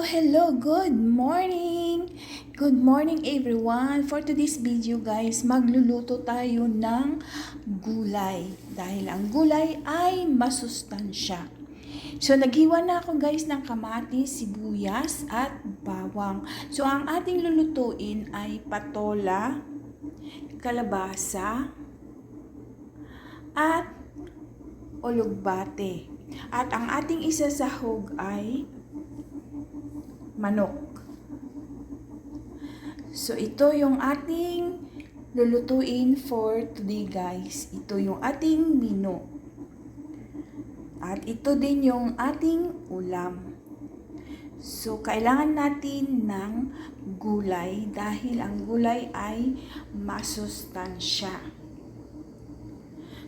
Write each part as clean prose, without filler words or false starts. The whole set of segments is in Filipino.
Hello, good morning! Good morning everyone! For today's video guys, magluluto tayo ng gulay. Dahil ang gulay ay masustansya. So naghiwa na ako guys ng kamatis, sibuyas at bawang. So ang ating lulutuin ay patola, kalabasa, at ulugbate. At ang ating isasahog ay manok. So ito yung ating lulutuin for today guys. Ito yung ating menu. At ito din yung ating ulam. So kailangan natin ng gulay dahil ang gulay ay masustansya.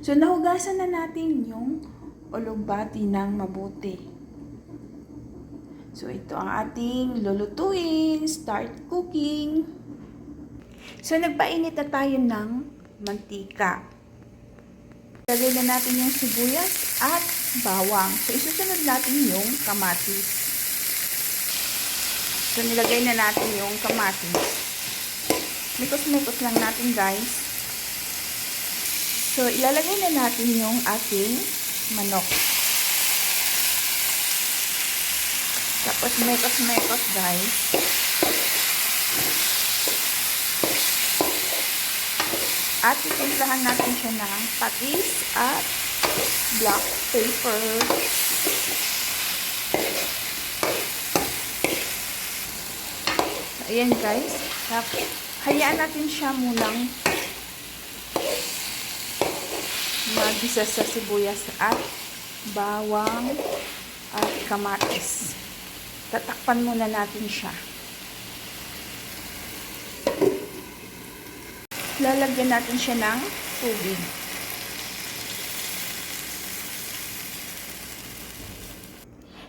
So nahugasan na natin yung ulugbati ng mabuti. So, ito ang ating lulutuin. Start cooking. So, nagpainit na tayo ng mantika. Lagay na natin yung sibuyas at bawang. So, isusunod natin yung kamatis. So, nilagay na natin yung kamatis. Mikos-mikos lang natin, guys. So, ilalagay na natin yung ating manok. Tapos mekos-mekos guys. At itimplahan natin siya ng patis at black pepper. So, ayan guys. Hayaan natin siya munang magisa sa sibuyas at bawang at kamatis. Tatakpan muna natin siya. Lalagyan natin siya ng tubig.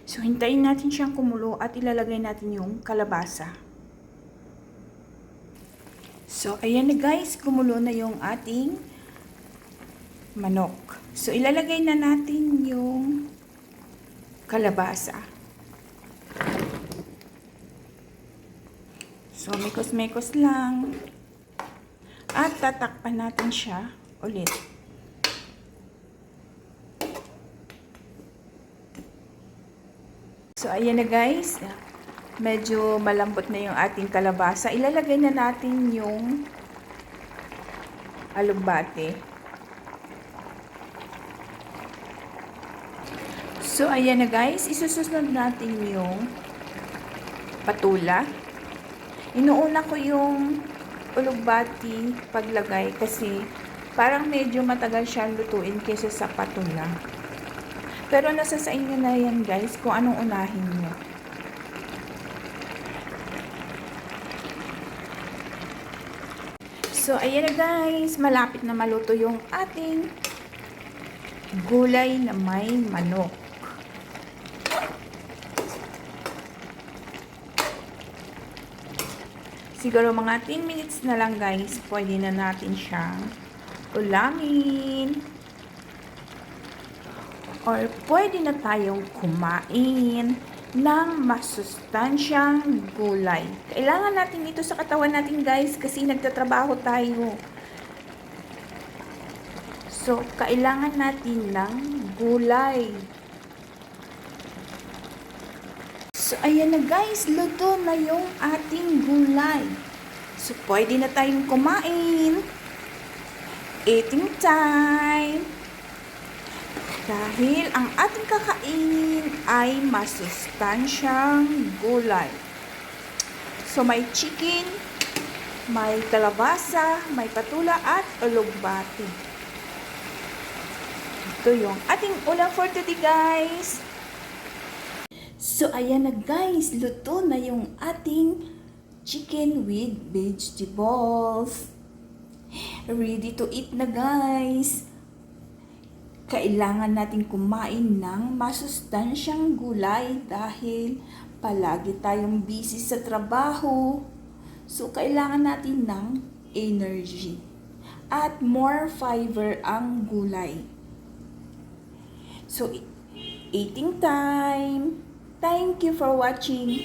So, hintayin natin siyang kumulo at ilalagay natin yung kalabasa. So, ayan na guys, kumulo na yung ating manok. So, ilalagay na natin yung kalabasa. So, mekos-mekos lang. At tatakpan natin siya ulit. So, ayan na guys. Medyo malambot na yung ating kalabasa. Ilalagay na natin yung alugbate. So, ayan na guys. Isusunod natin yung patula. Inuuna ko yung ulugbati paglagay kasi parang medyo matagal siyang lutuin kaysa sa patula. Pero nasa sa inyo na yan guys kung anong unahin nyo. So ayan na guys, malapit na maluto yung ating gulay na may manok. Siguro mga 10 minutes na lang guys, pwede na natin siyang ulamin. Or pwede na tayong kumain ng masustansyang gulay. Kailangan natin ito sa katawan natin guys kasi nagtatrabaho tayo. So, kailangan natin ng gulay. So, ayan na guys, luto na yung ating gulay. So, pwede na tayong kumain. Eating time. Dahil ang ating kakainin ay masustansyang gulay. So, may chicken, may kalabasa, may patula at ulugbati. Ito yung ating ulam for today guys. So, ayan na guys, luto na yung ating chicken with vegetables. Ready to eat na guys. Kailangan natin kumain ng masustansyang gulay dahil palagi tayong busy sa trabaho. So, kailangan natin ng energy. At more fiber ang gulay. So, eating time. Thank you for watching.